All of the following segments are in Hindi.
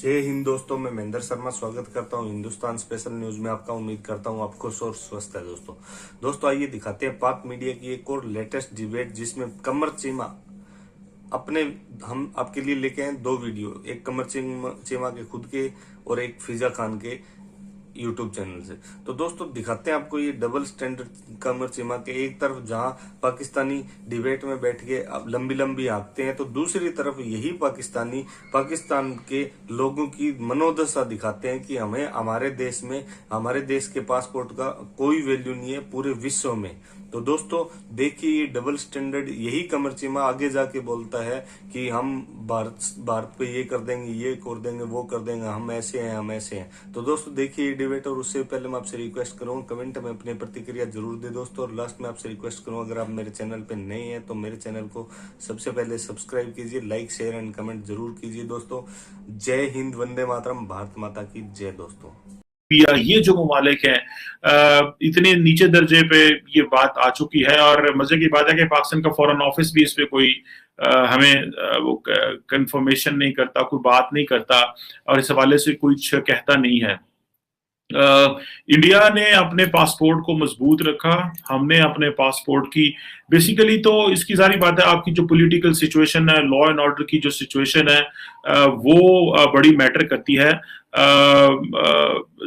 जय हिंद दोस्तों, मैं महेंद्र शर्मा स्वागत करता हूं हिंदुस्तान स्पेशल न्यूज में आपका। उम्मीद करता हूं आप खुश और स्वस्थ है। दोस्तों आइए दिखाते हैं पाक मीडिया की एक और लेटेस्ट डिबेट, जिसमें कमर चीमा अपने हम आपके लिए लेके आए दो वीडियो, एक कमर चीमा के खुद के और एक फिजा खान के यूट्यूब चैनल से। तो दोस्तों दिखाते हैं आपको ये डबल स्टैंडर्ड कमर चीमा के। एक तरफ जहां पाकिस्तानी डिबेट में बैठ के अब लंबी लंबी हाँकते हैं, तो दूसरी तरफ यही पाकिस्तानी पाकिस्तान के लोगों की मनोदशा दिखाते हैं कि हमें हमारे देश में, हमारे देश के पासपोर्ट का कोई वैल्यू नहीं है पूरे विश्व में। तो दोस्तों देखिए ये डबल स्टैंडर्ड, यही कमर चीमा आगे जाके बोलता है कि हम भारत भारत पे ये कर देंगे, ये कर देंगे, वो कर देंगे, हम ऐसे हैं, हम ऐसे हैं। तो दोस्तों देखिए ये डिबेट, और उससे पहले मैं आपसे रिक्वेस्ट करूंगा कमेंट में अपनी प्रतिक्रिया जरूर दे दोस्तों। और लास्ट में आपसे रिक्वेस्ट करूंगा, अगर आप मेरे चैनल पे नए हैं तो मेरे चैनल को सबसे पहले सब्सक्राइब कीजिए, लाइक शेयर एंड कमेंट जरूर कीजिए दोस्तों। जय हिंद, वंदे मातरम, भारत माता की जय दोस्तों। या ये जो ममालिक हैं इतने नीचे दर्जे पे ये बात आ चुकी है। और मजे की बात है कि पाकिस्तान का फॉरेन ऑफिस भी इस पे कोई हमें वो कंफर्मेशन नहीं करता, कोई बात नहीं करता और इस हवाले से कुछ कहता नहीं है। इंडिया ने अपने पासपोर्ट को मजबूत रखा, हमने अपने पासपोर्ट की बेसिकली तो इसकी सारी बात है, आपकी जो पॉलिटिकल सिचुएशन है, लॉ एंड ऑर्डर की जो सिचुएशन है वो बड़ी मैटर करती है।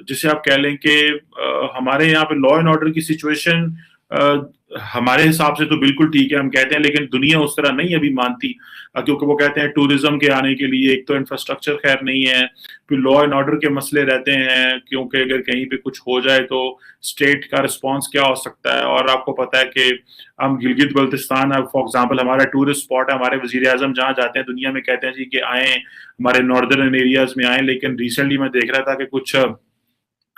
जिसे आप कह लें कि हमारे यहाँ पे लॉ एंड ऑर्डर की सिचुएशन हमारे हिसाब से तो बिल्कुल ठीक है, हम कहते हैं, लेकिन दुनिया उस तरह नहीं अभी मानती, क्योंकि वो कहते हैं टूरिज्म के आने के लिए एक तो इंफ्रास्ट्रक्चर खैर नहीं है, फिर लॉ एंड ऑर्डर के मसले रहते हैं, क्योंकि अगर कहीं पे कुछ हो जाए तो स्टेट का रिस्पांस क्या हो सकता है। और आपको पता है कि हम गिलगित बल्तिस्तान, फॉर एग्जांपल, हमारा टूरिस्ट स्पॉट है, हमारे वजीर आजम जहाँ जाते हैं दुनिया में कहते हैं जी कि आए, हमारे नॉर्दर्न एरियाज में आए। लेकिन रिसेंटली मैं देख रहा था कि कुछ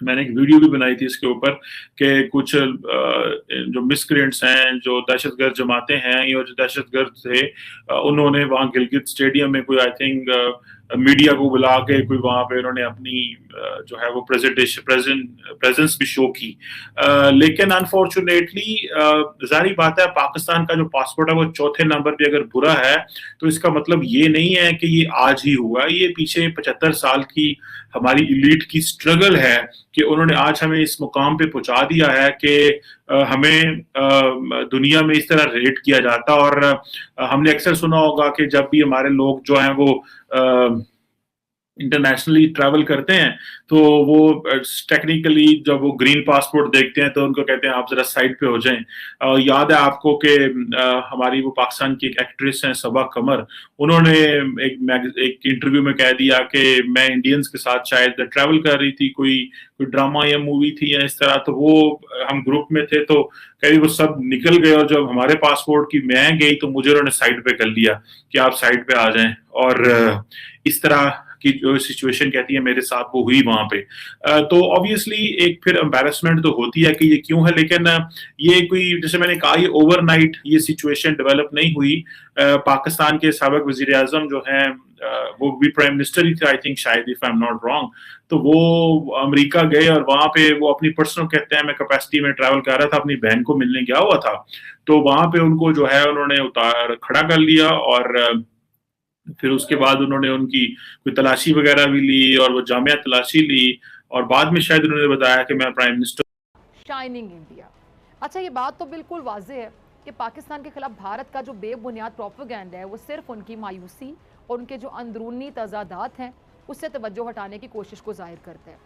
मैंने एक वीडियो भी बनाई थी इसके ऊपर कि कुछ जो मिसक्रेंट्स हैं, जो दहशतगर्द जमाते हैं या जो दहशतगर्द थे, उन्होंने वहाँ गिलगित स्टेडियम में कोई आई थिंक मीडिया को बुला के कोई वहाँ पे उन्होंने अपनी जो है वो प्रेजेंस भी शो की। लेकिन अनफॉर्चुनेटली जारी बात है, पाकिस्तान का जो पासपोर्ट है वो चौथे नंबर पे अगर बुरा है तो इसका मतलब ये नहीं है कि ये आज ही हुआ, ये पीछे 75 साल की हमारी इलीट की स्ट्रगल है कि उन्होंने आज हमें इस मुकाम पे पहुंचा दिया है कि हमें दुनिया में इस तरह रेट किया जाता। और हमने अक्सर सुना होगा कि जब भी हमारे लोग जो हैं वो इंटरनेशनली ट्रैवल करते हैं तो वो टेक्निकली जब वो ग्रीन पासपोर्ट देखते हैं तो उनको कहते हैं आप जरा साइड पे हो जाएं। याद है आपको कि हमारी वो पाकिस्तान की एक एक्ट्रेस हैं सबा कमर, उन्होंने एक इंटरव्यू में कह दिया कि मैं इंडियंस के साथ शायद ट्रैवल कर रही थी, कोई ड्रामा या मूवी थी या इस तरह, तो वो हम ग्रुप में थे तो कभी वो सब निकल गए और जब हमारे पासपोर्ट की मैं गई तो मुझे उन्होंने साइड पे कर लिया कि आप साइड पे आ जाएं। और इस तरह की जो सिचुएशन कहती है मेरे साथ वो हुई वहां पे। तो ऑब्वियसली एक फिर एम्बैरेसमेंट तो होती है कि ये क्यों है, लेकिन ये कोई, जैसे मैंने कहा, ये ओवरनाइट ये सिचुएशन डेवलप नहीं हुई। पाकिस्तान के साबिक वजीर आजम जो हैं वो भी प्राइम मिनिस्टर ही थे आई थिंक, शायद, if I am not wrong, तो वो अमेरिका गए और वहां पे वो अपनी पर्सनल, कहते हैं, मैं कैपेसिटी में ट्रैवल कर रहा था, अपनी बहन को मिलने गया हुआ था, तो वहां पे उनको जो है उन्होंने उतार खड़ा कर लिया और फिर उसके बाद उन्होंने उनकी कोई तलाशी वगैरह भी ली और वो जामिया तलाशी ली और बाद में शायद उन्होंने बताया कि मैं प्राइम मिनिस्टर। Shining India. अच्छा, ये बात तो बिल्कुल वाज़ेह है कि पाकिस्तान के खिलाफ भारत का जो बेबुनियाद प्रोपेगेंडा है वो सिर्फ उनकी मायूसी और उनके जो अंदरूनी तजादात हैं उससे तवज्जो हटाने की कोशिश को जाहिर करते हैं।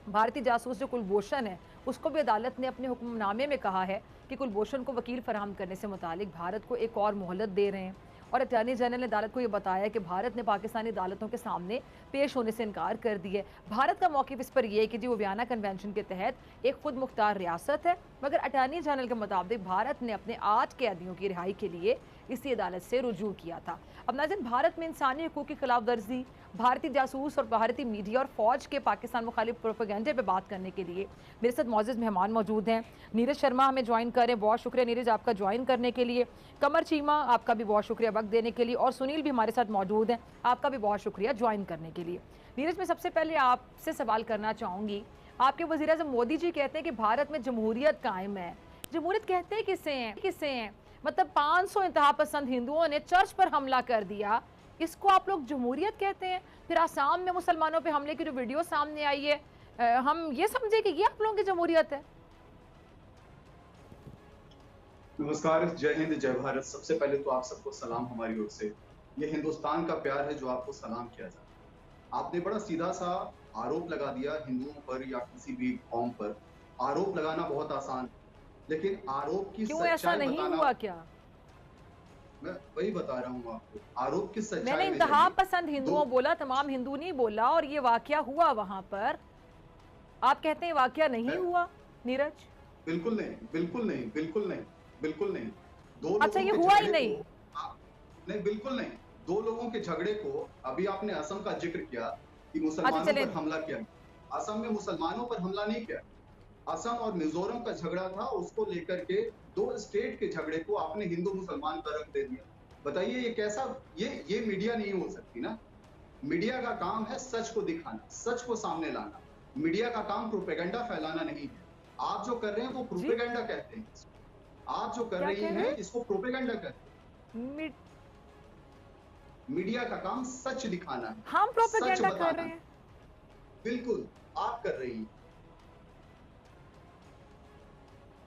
भारतीय जासूस जो कुलभूषण है उसको भी अदालत ने अपने हुक्मनामे में कहा है कि कुलभूषण को वकील फराहम करने से मुतालिक भारत को एक और मोहलत दे रहे हैं। और अटॉर्नी जनरल ने अदालत को यह बताया कि भारत ने पाकिस्तानी अदालतों के सामने पेश होने से इनकार कर दिया। भारत का मौक़िफ़ इस पर यह है कि जो वियना कन्वेंशन के तहत एक खुद मुख्तार रियासत है, मगर अटॉर्नी जनरल के मुताबिक भारत ने अपने 8 कैदियों की रिहाई के लिए इसी अदालत से रुजू किया था। अब नाज़रीन, भारत में इंसानी हकूक़ की खिलाफ वर्जी, भारतीय जासूस और भारतीय मीडिया और फौज के पाकिस्तान मुखालिफ प्रोपेगेंडे पे बात करने के लिए मेरे साथ मौजूद मेहमान मौजूद हैं। नीरज शर्मा हमें ज्वाइन करें, बहुत शुक्रिया नीरज आपका ज्वाइन करने के लिए। कमर चीमा, आपका भी बहुत शुक्रिया वक्त देने के लिए। और सुनील भी हमारे साथ मौजूद हैं, आपका भी बहुत शुक्रिया ज्वाइन करने के लिए। नीरज, मैं सबसे पहले आपसे सवाल करना चाहूँगी, आपके वज़ीर आज़म मोदी जी कहते हैं कि भारत में जमहूरियत कायम है। जमहूरियत कहते हैं किसे हैं? मतलब 500 इंतहा पसंद हिंदुओं ने चर्च पर हमला कर दिया, इसको आप लोग जमहूरियत कहते हैं? फिर आसाम में मुसलमानों पे हमले की जो वीडियो सामने आई है, हम ये समझे कि ये आप लोगों की जमहूरियत है? नमस्कार, जय हिंद, जय भारत। सबसे पहले तो आप सबको सलाम हमारी ओर से। ये हिंदुस्तान का प्यार है जो आपको सलाम किया जाता है। आपने बड़ा सीधा सा आरोप लगा दिया हिंदुओं पर या किसी भी कौम पर। आरोप लगाना बहुत आसान है, लेकिन आरोप की क्यों ऐसा सच्चाई नहीं बताना, हुआ क्या? मैं वही बता रहा हूँ आपको। आरोप की मैंने सच्चाई में इंतहा जाइए। पसंद हिंदुओं दो बोला, तमाम हिंदू नहीं बोला, और ये वाकया हुआ वहां पर। आप कहते हैं वाकया नहीं मैं- हुआ? नीरज, बिल्कुल नहीं, बिल्कुल नहीं, बिल्कुल नहीं, बिल्कुल नहीं। दो अच्छा, लोगों ये के हुआ ही झगड़े नहीं। को नहीं, बिल्कुल नहीं। दो लोगों के झगड़े को, अभी आपने असम का जिक्र किया कि अच्छा मुसलमानों चलें, पर हमला किया। असम में मुसलमानों पर हमला नहीं किया। असम और मिजोरम का झगड़ा था, उसको लेकर के दो स्टेट के झगड़े को आपने हिंदू मुसलमान का रंग दे दिया। बताइए ये कैसा, ये मीडिया नहीं हो सकती ना। मीडिया का काम है सच को दिखाना, सच को सामने लाना। मीडिया का काम प्रोपेगेंडा फैलाना नहीं है। आप जो कर रहे हैं वो जी प्रोपेगेंडा कहते हैं। आप जो कर क्या रही कह रहे हैं हैं? इसको प्रोपेगेंडा कहते मी- हैं। मीडिया का काम सच दिखाना है, हम सच प्रोपेगेंडा कर बताना रहे है। हैं? बिल्कुल, आप कर रही हैं।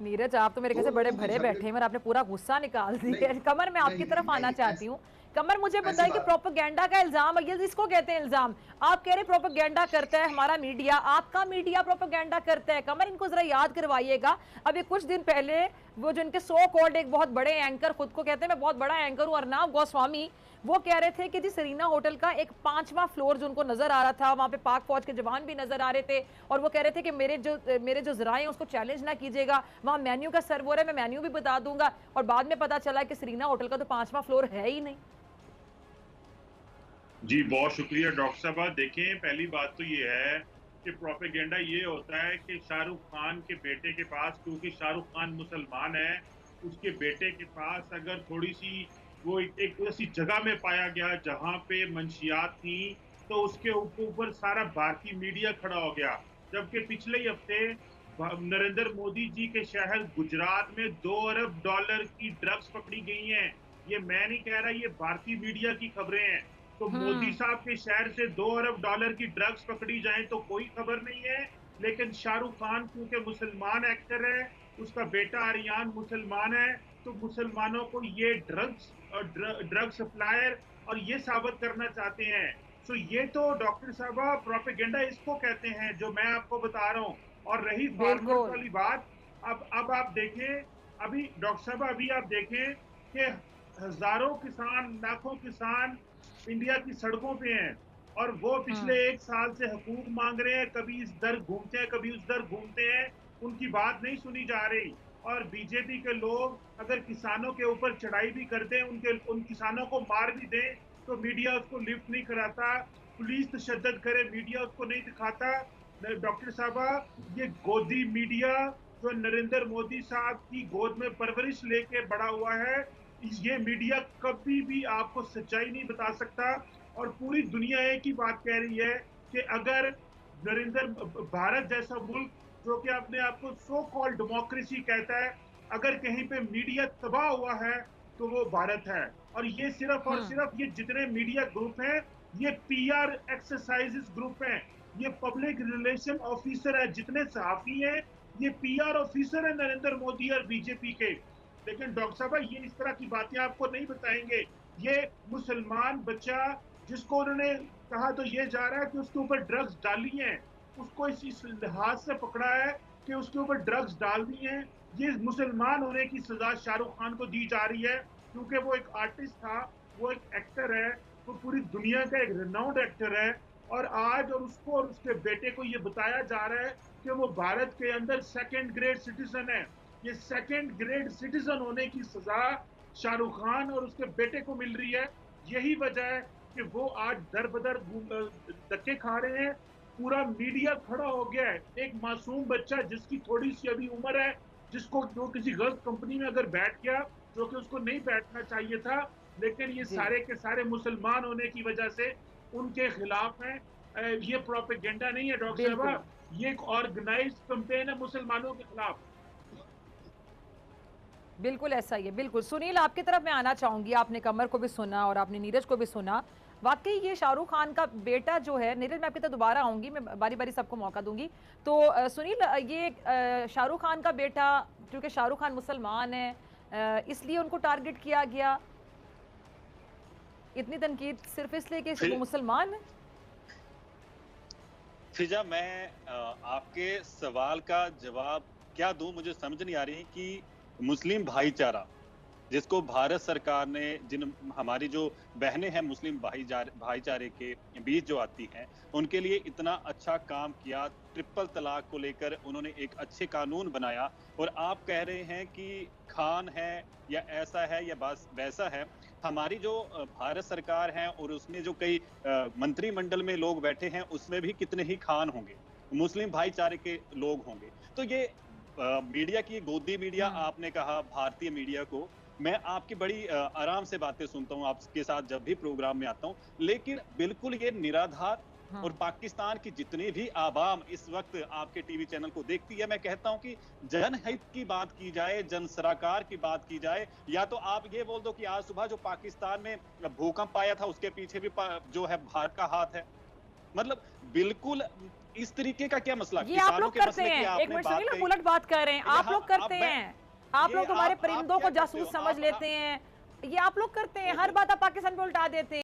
नीरज, आप तो मेरे दो कैसे बड़े लोगों के भरे झगड़े, बैठे हैं, और आपने पूरा गुस्सा निकाल दिया है। नहीं, कमर, मैं आपकी नहीं, तरफ आना नहीं, चाहती हूँ। कमर, मुझे ऐसी बताइए कि बात प्रोपेगेंडा का इल्जाम, ये इसको कहते हैं इल्जाम। आप कह रहे प्रोपेगेंडा करता है हमारा मीडिया, आपका मीडिया प्रोपेगेंडा करता है। कमर, इनको जरा याद करवाइएगा, अभी कुछ दिन पहले वो जिनके सो कॉल्ड एक बहुत बड़े एंकर, खुद को कहते हैं मैं बहुत बड़ा एंकर हूँ, अर्नब गोस्वामी, वो कह रहे थे कि जी सरीना होटल का एक 5वां फ्लोर जो उनको नजर आ रहा था, वहां पे पाक फौज के जवान भी नजर आ रहे थे, और वो कह रहे थे कि मेरे जो जराए हैं उसको चैलेंज ना कीजिएगा, वहां मेन्यू का सर्व हो रहा है, मैं मेन्यू भी बता दूंगा। और बाद में पता चला कि सरीना होटल का तो 5वां फ्लोर है ही नहीं। जी बहुत शुक्रिया डॉक्टर साहब। देखें, पहली बात तो ये है कि प्रोपेगेंडा ये होता है कि शाहरुख खान के बेटे के पास, क्योंकि शाहरुख खान मुसलमान है, उसके बेटे के पास अगर थोड़ी सी वो एक ऐसी जगह में पाया गया जहां पे मंशियात थी, तो उसके ऊपर सारा भारतीय मीडिया खड़ा हो गया। जबकि पिछले ही हफ्ते नरेंद्र मोदी जी के शहर गुजरात में $2 अरब की ड्रग्स पकड़ी गई हैं। ये मैं नहीं कह रहा, ये भारतीय मीडिया की खबरें हैं। तो मोदी साहब के शहर से $2 अरब की ड्रग्स पकड़ी जाए तो कोई खबर नहीं है, लेकिन शाहरुख खान क्योंकि मुसलमान एक्टर है, उसका बेटा आर्यन मुसलमान है, तो मुसलमानों को ये ड्रग सप्लायर और ये साबित करना चाहते हैं। सो ये तो डॉक्टर साहब प्रोपेगेंडा इसको कहते हैं जो मैं आपको बता रहा हूँ। और रही फार्मर्स बिल्कुल। वाली बात, अब आप देखें, अभी डॉक्टर साहब अभी आप देखें कि हजारों किसान, लाखों किसान इंडिया की सड़कों पे हैं, और वो पिछले 1 साल से हकूक मांग रहे हैं। कभी इस दर घूमते हैं, कभी उस दर घूमते हैं, उनकी बात नहीं सुनी जा रही। और बीजेपी के लोग अगर किसानों के ऊपर चढ़ाई भी करते हैं, उन किसानों को मार भी दें, तो मीडिया उसको लिफ्ट नहीं कराता। पुलिस तशद्दद करे, मीडिया उसको नहीं दिखाता। डॉक्टर साहबा, ये गोदी मीडिया जो नरेंद्र मोदी साहब की गोद में परवरिश लेके बड़ा हुआ है, ये मीडिया कभी भी आपको सच्चाई नहीं बता सकता। और पूरी दुनिया एक ही बात कह रही है कि अगर भारत जैसा मुल्क जो कि अपने आप को सो कॉल्ड डेमोक्रेसी कहता है, अगर कहीं पे मीडिया तबाह हुआ है तो वो भारत है। और ये सिर्फ और सिर्फ ये जितने मीडिया ग्रुप हैं, ये पीआर एक्सरसाइजेस ग्रुप हैं, ये पब्लिक रिलेशन ऑफिसर है, जितने सहाफी हैं ये पीआर ऑफिसर है नरेंद्र मोदी और बीजेपी के। लेकिन डॉक्टर साहब ये इस तरह की बातें आपको नहीं बताएंगे। ये मुसलमान बच्चा जिसको उन्होंने कहा तो ये जा रहा है कि उसके ऊपर ड्रग्स डाली हैं, उसको इस लिहाज से पकड़ा है कि उसके ऊपर ड्रग्स डाल दी हैं। ये मुसलमान होने की सजा शाहरुख खान को दी जा रही है, क्योंकि वो एक आर्टिस्ट था, वो एक एक्टर है, वो पूरी दुनिया का एक रिनाउंड एक्टर है। और आज और उसको और उसके बेटे को ये बताया जा रहा है कि वो भारत के अंदर सेकंड ग्रेड सिटीजन है। ये सेकंड ग्रेड सिटीजन होने की सजा शाहरुख खान और उसके बेटे को मिल रही है। यही वजह है कि वो आज दर बदर धक्के खा रहे हैं। पूरा मीडिया खड़ा हो गया है। एक मासूम बच्चा जिसकी थोड़ी सी अभी उम्र है, जिसको जो किसी गलत कंपनी में अगर बैठ गया, जो कि उसको नहीं बैठना चाहिए था, लेकिन ये सारे के सारे मुसलमान होने की वजह से उनके खिलाफ हैं। ये प्रोपेगेंडा नहीं है डॉक्टर साहब, ये एक ऑर्गेनाइज्ड कैंपेन है मुसलमानों के खिलाफ। बिल्कुल ऐसा ही है, बिल्कुल। सुनील, आपकी तरफ मैं आना चाहूंगी। आपने कमर को भी सुना और आपने नीरज को भी सुना। वाकई ये शाहरुख खान का बेटा जो है, नीरज मैं आपकी तरफ दोबारा आऊंगी, मैं बारी बारी सबको मौका दूंगी। तो सुनील, ये शाहरुख खान का बेटा, क्योंकि शाहरुख खान मुसलमान है, इसलिए उनको टारगेट किया गया, इतनी तनकीद सिर्फ इसलिए कि वो मुसलमान है? फिजा, मैं आपके सवाल का जवाब क्या दूं, मुझे समझ नहीं आ रही कि मुस्लिम भाईचारा जिसको भारत सरकार ने, जिन हमारी जो बहनें हैं मुस्लिम भाईचारे के बीच जो आती हैं, उनके लिए इतना अच्छा काम किया, ट्रिपल तलाक को लेकर उन्होंने एक अच्छे कानून बनाया, और आप कह रहे हैं कि खान है या ऐसा है या बस वैसा है। हमारी जो भारत सरकार है और उसमें जो कई मंत्रिमंडल में लोग बैठे हैं, उसमें भी कितने ही खान होंगे, मुस्लिम भाईचारे के लोग होंगे। तो ये मीडिया की गोदी मीडिया, आपने कहा भारतीय मीडिया को, मैं आपकी बड़ी आराम से बातें सुनता हूं आपके साथ जब भी प्रोग्राम में आता हूं, लेकिन बिल्कुल ये निराधार, और पाकिस्तान की जितनी भी आवाम इस वक्त आपके टीवी चैनल को देखती है, मैं कहता हूं कि जनहित की बात की जाए, जन सराकार की बात की जाए, या तो आप ये बोल दो कि आज सुबह जो पाकिस्तान में भूकंप आया था उसके पीछे भी जो है भारत का हाथ है। मतलब बिल्कुल इस तरीके का क्या मसला? ये आप लोग करते हैं, एक मिनट सुनिए, आप उलट बात कर रहे हैं, आप लोग करते हैं, आप लोग हमारे परिंदों को जासूस समझ लेते हैं, ये आप लोग करते हैं, हर बात आप पाकिस्तान पे उल्टा देते हैं।